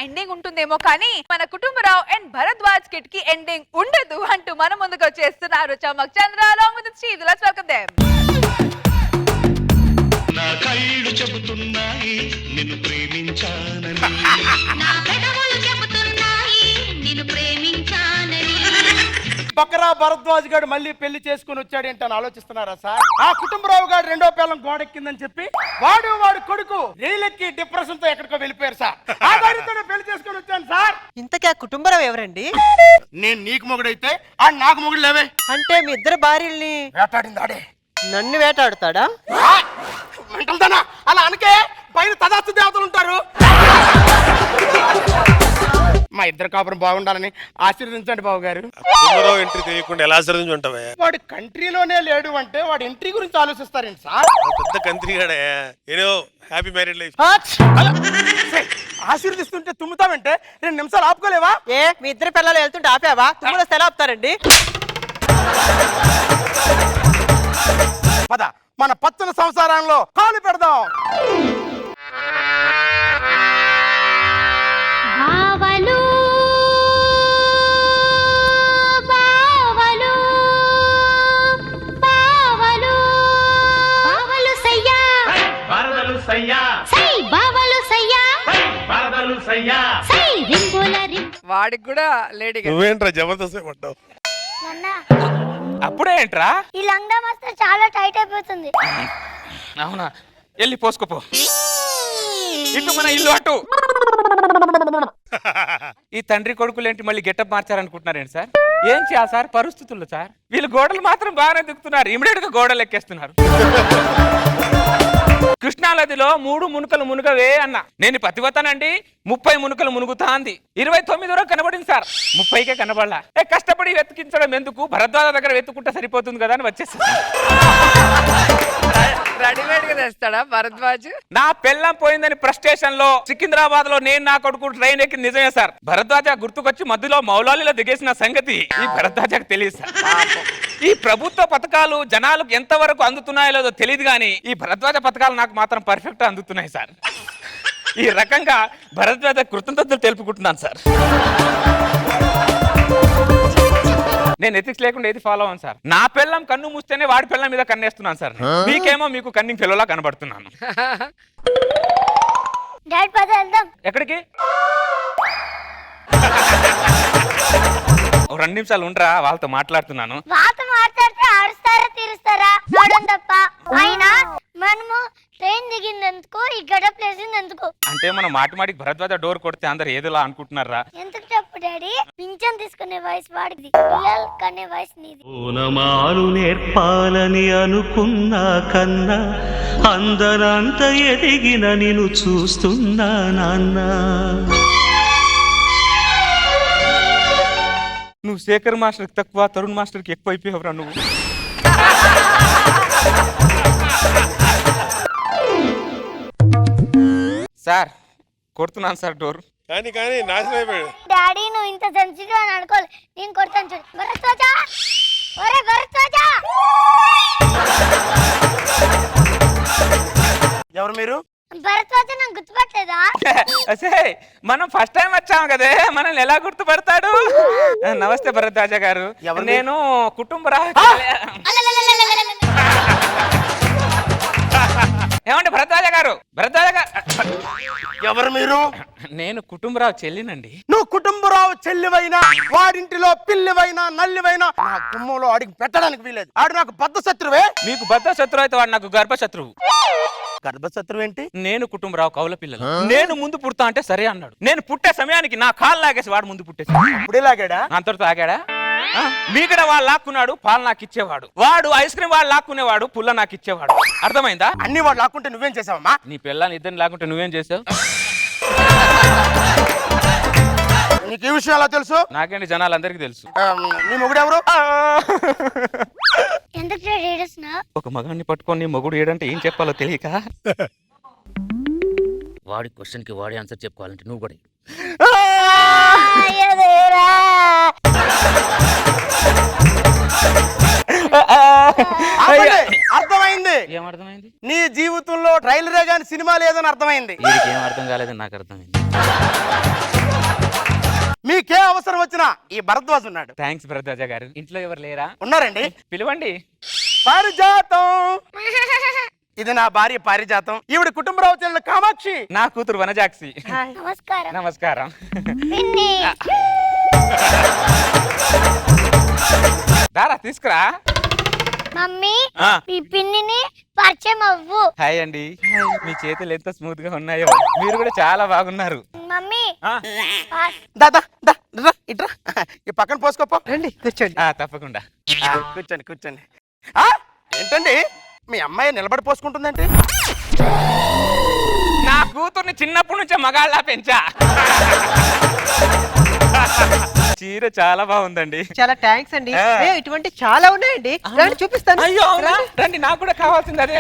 Ending ఉంటుందేమో కానీ మన కుటుంబరావు అండ్ భరద్వాజ్ కిట్ కి ఎండింగ్ ఉండదు అంటూ మన ముందుకు వచ్చేస్తున్నారు చమక్ చంద్ర along with Steve. Let's welcome them. నా కళ్ళు చెబుతున్నాయి నిన్ను ప్రేమించానని నా పెదవులు చెబుతున్నాయి నిన్ను ప్రేమించానని బకరా భరద్వాజ్ గారు మళ్ళీ పెళ్లి చేసుకుని వచ్చాడేంటని ఆలోచిస్తున్నారా సార్? ఆ కుటుంబరావు గారు రెండో పేలం గోడెక్కిందని చెప్పి వాడు కొడుకు రైలెక్కి డిప్రెషన్ తో ఎక్కడికో వెళ్ళిపోయారు సార్. ఆ గారితోనే పెళ్లి చేసుకుని వచ్చాను సార్. ఇంతకీ ఆ కుటుంబరావు ఎవరండి? నేను నీకు మొగుడైతే ఆ నాకు మొగుడు లేవే. అంటే మీ ఇద్దరు భార్యల్ని వేటాడింది ఆడే. నన్ను వేటాడుతాడా? మెంటల్దానా అలా అనకే, పైన తదాస్తు దేవతలు ఉంటారు. మా ఇద్దరు కాపురం బాగుండాలని ఆశీర్వదించండి బాబు గారు. ఎంట్రీ తెలియకుండా ఎలా ఆశ్రదించి ఉంటావా? వాడు కంట్రీలోనే లేడు అంటే వాడు ఎంట్రీ గురించి ఆలోచిస్తారేంటి సార్? పెద్ద కంత్రి గాడే. ఏదో హ్యాపీ మ్యారేడ్ లైఫ్. ఆశీర్వదిస్తుంటే తుమ్ముతావంటే 2 నిమిషాలు ఆపుకోలేవా? ఏ మీ ఇద్దరు పిల్లలు వెళ్తుంటే ఆపావా? తుమ్ములో ఎలా ఆపుతారండి? పద మన పచ్చని సంసారంలో కాలు పెడదాం. బావలు బావలు బావలు బావలు సయ్యా వరదలు సయ్యా సై బావలు సయ్యా వరదలు సయ్యా సై రింగుల రింగ్. వాడికి కూడా లేడీ నువ్వేంట్రా జబర్దస్త్ పడ్డావు? నాన్న అప్పుడే ఏంట్రా? ఈ లంగా వస్తే చాలా టైట్ అయిపోతుంది. అవునా, వెళ్ళి పోసుకోపో. ఇటు మన ఇల్లు అటు. ఈ తండ్రి కొడుకులు ఏంటి మళ్ళీ గెటప్ మార్చారనుకుంటున్నారేంటి సార్? ఏం చేయాలి సార్ పరిస్థితుల్లో సార్? వీళ్ళు గోడలు మాత్రం బాగానే దిగుతున్నారు, ఇమిడియట్ గా గోడలు ఎక్కేస్తున్నారు. కృష్ణానదిలో 3 మునుకలు మునుగవే అన్న. నేను పతివతానండి, 30 మునుకలు మునుగుతా అంది. 29 వరకు కనబడింది సార్, 30కే కనబడలా. కష్టపడి వెతికించడం ఎందుకు, భరద్వాజ దగ్గర వెతుకుంటే సరిపోతుంది కదా అని వచ్చేస్తా. రెడీమేడ్ గా తెస్తాడా భరద్వాజ్? నా పెళ్ళం పోయిందని ఫ్రస్ట్రేషన్ లో సికింద్రాబాద్ లో నేను నా కొడుకు ట్రైన్ ఎక్కి నిజమే సార్. భరద్వాజ గుర్తుకొచ్చి మధ్యలో మౌలాలిలో దిగేసిన సంగతి ఈ భరద్వాజకు తెలియదు సార్. ఈ ప్రభుత్వ పథకాలు జనాలకు ఎంత వరకు అందుతున్నాయో లేదో తెలియదు కానీ ఈ భరద్వాజ పథకాలు నాకు మాత్రం పర్ఫెక్ట్ అందుతున్నాయి సార్. ఈ రకంగా భరద్వాజ కృతజ్ఞతలు తెలుపుకుంటున్నాను సార్. నేను ఎథిక్స్ లేకుండా ఏది ఫాలో అవ్వను సార్. నా పిల్లం కన్ను మూస్తేనే వాడి పిల్లం మీద కన్నేస్తున్నాను సార్. మీకేమో మీకు కన్నింగ్ పిల్లలా కనబడుతున్నాను. డాడీ పద వెళ్దాం. ఎక్కడికి? 2 నిమిషాలు ఉండరా, వాళ్ళతో మాట్లాడుతున్నాను. వాళ్ళతో మాట్లాడితే అరుస్తారా తీరుస్తారా చూడడం తప్ప. అయినా మనము ట్రైన్ దిగిందెందుకు, ఈ గడప లేసిందెందుకు? అంటే మనం మాటికి భరద్వాజ డోర్ కొడితే అందరు ఏదోలా అనుకుంటున్నారా? ఎందుకు చెప్పు డాడీ? పింఛన్ తీసుకునే వయసు వాడిది, పిల్లలు కనే వయసు నీది. ఓనమాలు నేర్పాలని అనుకున్నా కన్నా అందరంత ఎదిగిన నిన్ను చూస్తున్నా నాన్న. నువ్వు శేఖర్ మాస్టర్కి తక్కువ, తరుణ్ మాస్టర్కి ఎక్కువ అయిపోయావురా నువ్వు. సార్ కొడుతున్నాను సార్ డోర్. కానీ నాశనం అయిపోయాడు. డాడీ నువ్వు ఇంత సెన్సిటివ్ అని అనుకోవాలి. నేను కొడతాను చూడు. భరద్వాజా, ఒరే భరద్వాజా. ఎవరు మీరు? భరద్వాజ నాకు గుర్తుపట్టలేదా? అసే మనం ఫస్ట్ టైం వచ్చాము కదే, మనల్ని ఎలా గుర్తుపడతాడు? నమస్తే భరద్వాజ గారు. నేను కుటుంబరా. ఏమండి భరద్వాజ గారు? భరద్వాజ గారు ఎవరు మీరు? నేను కుటుంబరావు చెల్లినండి. నువ్వు కుటుంబరావు చెల్లివైనా, వాడింటిలో పిల్లివైనా నల్లివైనా నా గుమ్మంలో అడిగి పెట్టడానికి వీలేదు. ఆడు నాకు బద్ధ శత్రువే. మీకు బద్ద శత్రువు అయితే వాడు నాకు గర్భ శత్రువు. గర్భశత్రువు ఏంటి? నేను కుటుంబరావు కౌల పిల్లలు. నేను ముందు పుడతా అంటే సరే అన్నాడు. నేను పుట్టే సమయానికి నా కాళ్ళు లాగేసి వాడు ముందు పుట్టేసి ఇప్పుడే లాగాడా? అంతటితో ఆగాడా? మీగడ వాడు లాక్కున్నాడు, పాలు నాకు ఇచ్చేవాడు. వాడు ఐస్ క్రీమ్ వాడు లాక్కునేవాడు, పుల్ల నాకు ఇచ్చేవాడు. అర్థమైందా? అన్ని వాడు లాక్కుంటే నువ్వేం చేసావమ్మా? నీ పిల్లని ఇద్దరిని లాక్కుంటే నువ్వేం చేసావు? నీకు ఈ విషయం ఎలా తెలుసు? నాకేంటి, జనాలందరికీ తెలుసు. నీ మొగుడు ఎవరు? ఎందుకు ఏడుస్తున్నావు? ఒక మగాన్ని పట్టుకొని మొగుడు ఏడంటే ఏం చెప్పాలో తెలియక వాడి క్వశ్చన్ కి వాడి ఆన్సర్ చెప్పుకోవాలంటే నువ్వు కూడా అర్థమైంది. ఏమర్థమైంది? నీ జీవితంలో ట్రైలరే గాని సినిమా లేదని అర్థమైంది. వీడికి ఏం అర్థం కాలేదని నాకు అర్థమైంది. వచ్చిన ఈ భరద్వాజ్ ఉన్నాడు. థ్యాంక్స్ భరద్వాజ గారు. ఇంట్లో ఎవరు లేరా? ఉన్నారండి. పిలవండి. పారిజాతం, ఇది నా భార్య పారిజాతం. ఈవిడ కుటుంబరావు చెల్లెలు కామాక్షి. నా కూతురు వనజాక్షి. నమస్కారం. నమస్కారం. పిన్ని. దారా తీసుకురా. మమ్మీ ఆ. ఈ పిన్నిని పరిచయం అవ్వు. హాయ్ అండి. మీ చేతులు ఎంత స్మూత్ గా ఉన్నాయో. మీరు కూడా చాలా బాగున్నారు. మమ్మీ ఆ, దాదా దా రా, ఇట్రా ఈ పక్కన పోసుకోపో. రండి కూర్చోండి. తప్పకుండా. కూర్చోండి కూర్చోండి. ఏంటండి మీ అమ్మాయి నిలబడి పోసుకుంటుందంటే? నా కూతుర్ని చిన్నప్పటి నుంచే మగాళ్ళ పెంచా. చీర చాలా బాగుందండి. చాలా థ్యాంక్స్ అండి. ఆ. ఇటువంటి చాలా ఉన్నాయండి. రండి చూపిస్తాను. అయ్యో అవునా? రండి, నాకు కూడా కావాల్సింది అదే.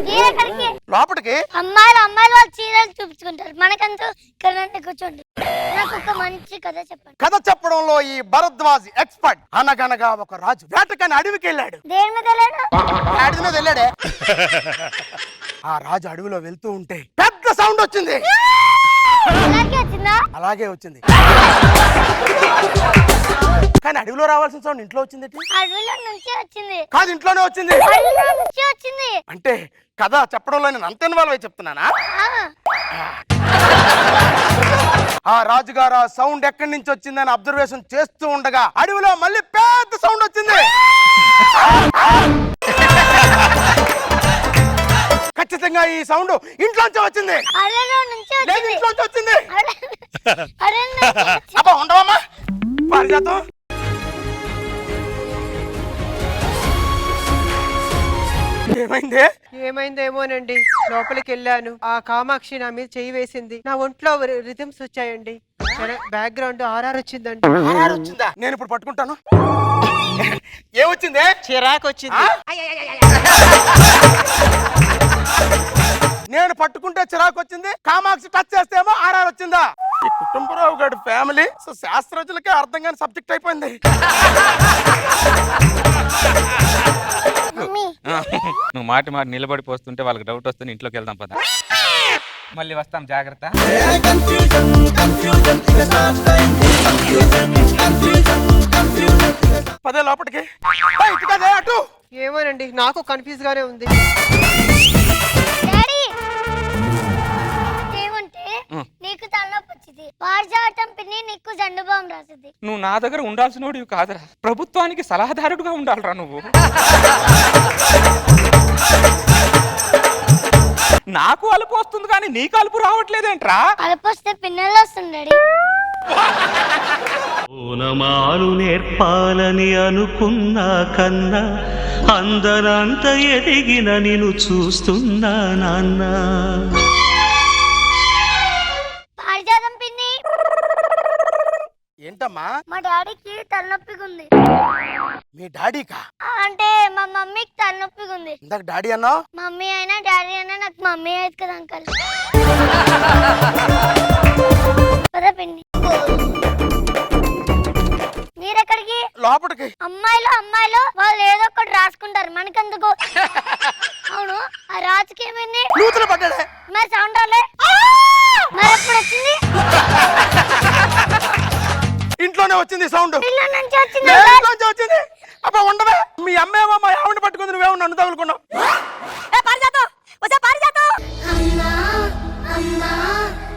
చీరకడికి లోపలికి అమ్మాయిలు వాళ్ళు చీరలు చూపించుకుంటారు. మనకంటూ ఇక్కడ రండి, కూర్చోండి. నాకు ఒక మంచి కథ చెప్పండి. కథ చెప్పడంలో ఈ భరద్వాజ్ ఎక్స్పర్ట్. అనగనగా ఒక రాజు వేటకని అడవికి వెళ్ళాడు. దేని మీద వెళ్ళాడు? అడవి మీద వెళ్ళాడే. ఆ రాజు అడవిలో వెళ్తూ ఉంటే పెద్ద సౌండ్ వచ్చింది. అలాగే వచ్చిందా? అలాగే వచ్చింది. కానీ అడవిలో రావాల్సిన సౌండ్ ఇంట్లో వచ్చింది. అడవిలో నుంచి వచ్చింది. కాదు, ఇంట్లోనే వచ్చింది. అడవిలో నుంచి వచ్చింది. అంటే కథ చెప్పడంలో నేను అంత ఇన్వాల్వ్ అయి చెప్తున్నానా? ఆ. ఆ రాజుగారు ఆ సౌండ్ ఎక్కడి నుంచి వచ్చిందని అబ్జర్వేషన్ చేస్తూ ఉండగా అడవిలో మళ్ళీ పెద్ద సౌండ్ వచ్చింది. ఖచ్చితంగా ఈ సౌండ్ ఇంట్లోంచి వచ్చింది. అడవిలో నుంచి లేదు, వచ్చింది. ఇంట్లోంచి వచ్చింది. అడవి నుంచి వచ్చింది. అబ్బా ఉండవమ్మా పారిజాతం. ఏమైంది? ఏమైందేమోనండి. లోపలికి వెళ్ళాను. ఆ కామాక్షి నా మీద చెయ్యి వేసింది. నా ఒంట్లో రిథమ్స్ వచ్చాయండి. బ్యాక్గ్రౌండ్ ఆర్ఆర్ వచ్చిందండి. ఆర్ఆర్ వచ్చిందా? నేను ఇప్పుడు పట్టుకుంటాను. ఏమొచ్చింది? చిరాకు వచ్చింది. నేను పట్టుకుంటే చిరాకు వచ్చింది. కామాక్షి టచ్ చేస్తేమో ఆర్ఆర్ వచ్చిందా? ఈ కుటుంబరావు గారి ఫ్యామిలీ శాస్త్రజ్ఞులకే అర్థం కాని సబ్జెక్ట్ అయిపోయింది. మమ్మీ నువ్వు మాటి నిలబడి పోస్తుంటే వాళ్ళకి డౌట్ వస్తుంది. ఇంట్లోకి వెళ్దాం పద. మళ్ళీ వస్తాం, జాగ్రత్త. పదే లోపలికి. ఇటు కదే అటు. ఏమోనండి, నాకు కన్ఫ్యూజ్ గానే ఉంది. డాడీ ఏమంటే నీకు తలనొప్పి వచ్చింది. పారిజాతం పిన్ని నీకు జండు బాం రాసింది. నువ్వు నా దగ్గర ఉండాల్సినోడివి కాదురా, ప్రభుత్వానికి సలహాదారుడుగా ఉండాలిరా నువ్వు. నాకు అలుపు వస్తుంది కానీ నీకు అలుపు రావట్లేదేంట్రా? కలపొస్తే పిన్నెలు వస్తుంది డాడీ. ఓనమాలు నేర్పాలని అనుకున్నా కన్నా అందరంత ఎదిగిన నిన్ను చూస్తున్నా నాన్న. పారిజాతం పిన్ని. ఏంటమ్మా? మా డాడీకి తలనొప్పిగా ఉంది. మీ డాడీకా? అంటే మా మమ్మీకి తలనొప్పిగా ఉంది. ఇందాక డాడీ అన్నావు. మమ్మీ అయినా డాడీ అయినా నాకు మమ్మీ అయితే కదా అంకల్. పద పిన్ని. మీరెక్కడికి? లోపలికి. అమ్మాయిలు వాళ్ళు ఏదో ఒకటి రాసుకుంటారు, మనకెందుకు? అవును, ఆ రాజుకి ఏమైంది? నూతులు పడ్డాడే. మరి సౌండ్ రాలే. మరి ఎప్పుడు వచ్చింది? ఇంట్లోనే వచ్చింది సౌండ్. ఇల్లు నుంచి వచ్చింది. ఇంట్లోంచి వచ్చింది. అబ్బా ఉండవే. మీ అమ్మేమో మా ఆవిడ పట్టుకుంది, నువ్వేమో నన్ను తగులుకున్నావు. అమ్మా అమ్మా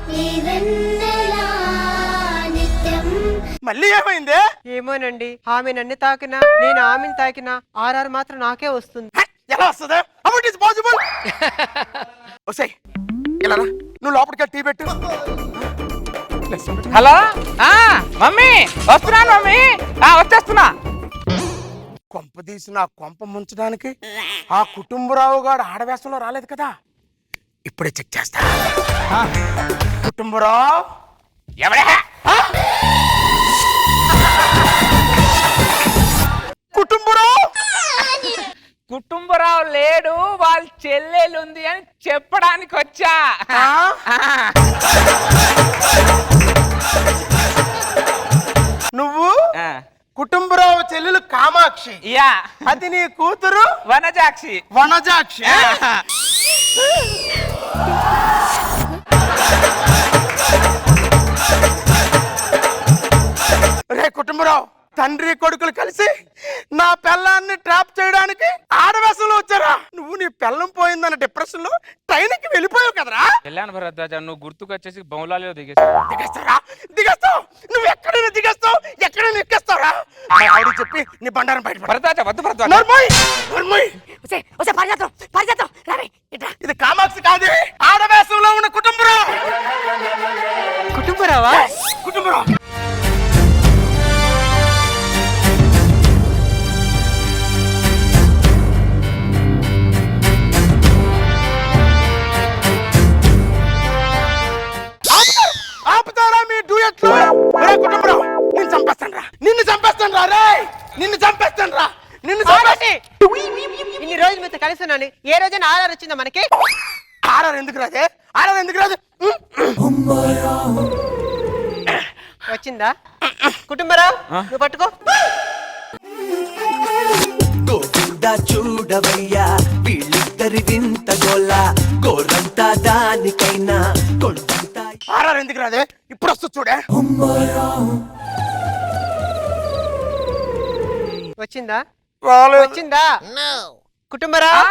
నీ వెన్నెలా నిత్యం. మళ్ళీ ఏమైంది? ఏమోనండి, ఆమె నన్ను తాకినా నేను ఆమెను తాకినా ఆర్ఆర్ మాత్రం నాకే వస్తుంది. ఎలా వస్తుంది? How it is possible? ఒసేయ్ ఇలా రా, నువ్వు లోపలికి టీ పెట్టు. హలో, మమ్మీ వస్తున్నాను. మమ్మీ వచ్చేస్తున్నా. కొంప తీసి నా కొంప ముంచడానికి ఆ కుటుంబరావు గారు ఆడవేషంలో రాలేదు కదా. ఇప్పుడే చెక్ చేస్తా. కుటుంబరావు ఎవడే? కుటుంబరావు కుటుంబరావు లేడు, వాళ్ళ చెల్లెలుంది అని చెప్పడానికి వచ్చా. నువ్వు కుటుంబరావు చెల్లెలు కామాక్షి. యా, అది నీ కూతురు వనజాక్షి. వనజాక్షి. రే కుటుంబరావు, తండ్రి కొడుకులు కలిసి నా పెళ్ళాన్ని ట్రాప్ చేయడానికి ఆడవేశంలో వచ్చారా? నువ్వు నీ పెళ్ళం పోయిందన్న డిప్రెషన్ లో ట్రైన్కి వెళ్ళిపోయావు కదరా? వెళ్ళాను భరద్వాజ, నువ్వు గుర్తుకొచ్చేసి బౌలాలిలో దిగేసావు. దిగేస్తారా? దిగేస్తావు? నువ్వు ఎక్కడైనా దిగేస్తావు, ఎక్కడైనా ఎక్కేస్తావురా? ఆవిడ చెప్పి నీ బండారం బయట భరద్వాజ వద్దు భరద్వాజ. ఇది కామాక్షి కాదు, ఆడవేశంలో ఉన్న కుటుంబరావు. కుటుంబరావా? కుటుంబరావు ఆపుతారా మీ డ్యూయట్లు? కుటుంబరావు నిన్ను చంపేస్తాను రా, నిన్ను చంపేస్తాను రా, రే నిన్ను చంపేస్తాను రా, నిన్ను చంపేసి. ఇన్ని రోజులు మీతో కలిసి ఉన్నాను, ఏ రోజైనా ఆర్ఆర్ వచ్చిందా మనకి? ఆర్ఆర్ ఎందుకు రాదే? ఆర్ఆర్ ఎందుకు రాదు? వచ్చిందా? కుటుంబరావు నువ్వు పట్టుకో. గోవిందా చూడవయ్యా వీళ్ళిద్దరి వింత గోల గోరంతా దానికైనా కొడుకుంటా. ఆర్ఆర్ ఎందుకు రాదే? ఇప్పుడు వస్తూ చూడే. వచ్చిందా? రాలేదు. వచ్చిందా? కుటుంబరావు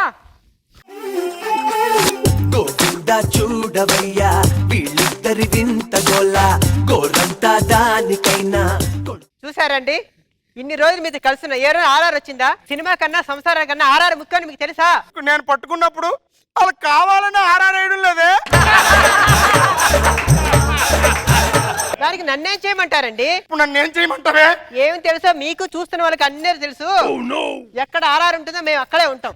గోవిందా చూడవయ్యా వీళ్ళిద్దరి వింత గోల గోరంతా దానికైనా చూసారండి, ఇన్ని రోజులు మీతో కలిసి ఉన్న ఏ రోజు ఆర్ఆర్ వచ్చిందా? సినిమా కన్నా సంసారం కన్నా ఆర్ఆర్ ముఖ్యం మీకు తెలుసా? నేను పట్టుకున్నప్పుడు వాళ్ళు కావాలని ఆర్ఆర్ వేయడం లేదే. దానికి నన్నేం చేయమంటారండి? ఇప్పుడు నన్ను ఏం చేయమంటావే? ఏం తెలుసో మీకు, చూస్తున్న వాళ్ళకి అన్నీ తెలుసు. ఎక్కడ ఆర్ఆర్ ఉంటుందో మేము అక్కడే ఉంటాం.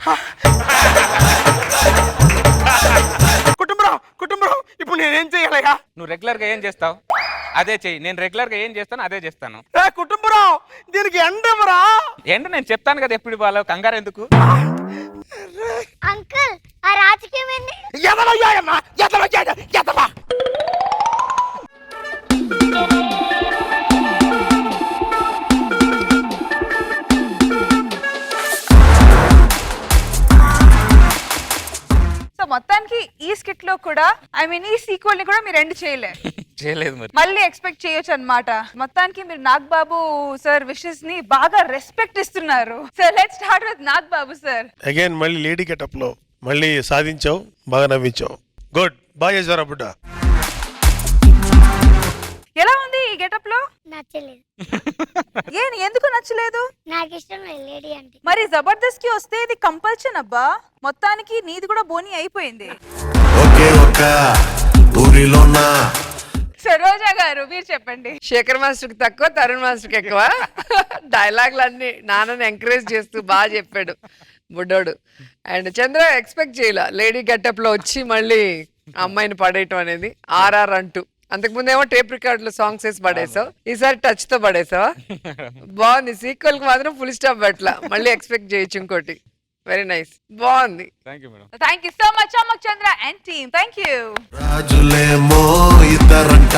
కుటుంబరావు, కుటుంబరావు ఇప్పుడు నేనేం చేయాలయ్యా? నువ్వు రెగ్యులర్ గా ఏం చేస్తావు అదే చెయ్యి. నేను రెగ్యులర్ గా ఏం చేస్తాను అదే చేస్తాను. కుటుంబరావు దీనికి ఎండవరా? ఏంటి నేను చెప్తాను కదా ఎప్పుడు వాళ్ళ కంగారు ఎందుకు? అంకుల్ ఆ రాజకీయం ఏంది? ఎదవయ్యాయమ్మా, ఎదవయ్యాయ, ఎదవ. సో మొత్తానికి ఈ స్కిట్ లో కూడా ఐ మీన్ ఈ సీక్వెల్ ని కూడా మీరు ఎండ్ చేయలేదు. చేయలేదు మరి. మళ్ళీ ఎక్స్పెక్ట్ చేయొచ్చు అన్నమాట. మొత్తానికి మీరు నాగ్ బాబు సార్ విషెస్ ని బాగా రెస్పెక్ట్ ఇస్తున్నారు. So let's start with Nag Babu sir. Again మళ్ళీ లేడీ గెటప్ లో మళ్ళీ సాధించావు, బాగా నవ్వించావు. గుడ్, బాగా చేశారా బుడ్డ? ఎలా ఉంది ఈ గెటప్ లో? నచ్చలేదు. ఎందుకు నచ్చలేదు? నాకు ఇష్టం లేదు లేడీ అంటే. మరి జబర్దస్త్ కి వస్తే ఇది కంపల్షన్ అబ్బా. మొత్తానికి నీది కూడా బోని అయిపోయింది. ఒకే ఒక ఊరిలోనా సరోజా గారు మీరు చెప్పండి. శేఖర్ మాస్టర్ కి తక్కువ, తరుణ్ మాస్టర్ కి ఎక్కువ. డైలాగులన్నీ నాన్నని ఎంకరేజ్ చేస్తూ బాగా చెప్పాడు బుడ్డోడు. అండ్ చంద్ర ఎక్స్పెక్ట్ చేయాల లేడీ గెటప్ లో వచ్చి మళ్ళీ అమ్మాయిని పడేయటం అనేది. ఆర్ఆర్ అంటూ అంతకుముందేమో టేప్ రికార్డ్ లో సాంగ్స్ వేసి పడేసావు, ఈసారి టచ్ తో పడేసావా? బాగుంది. సీక్వెల్ కి మాత్రం ఫుల్ స్టాప్ పెట్టలా, మళ్ళీ ఎక్స్పెక్ట్ చేయొచ్చు ఇంకోటి. వెరీ నైస్, బాగుంది. Thank you madam. Thank you so much అమ్మక్ Chandra and team. Thank you. రాజులేమో ఇద్దరంట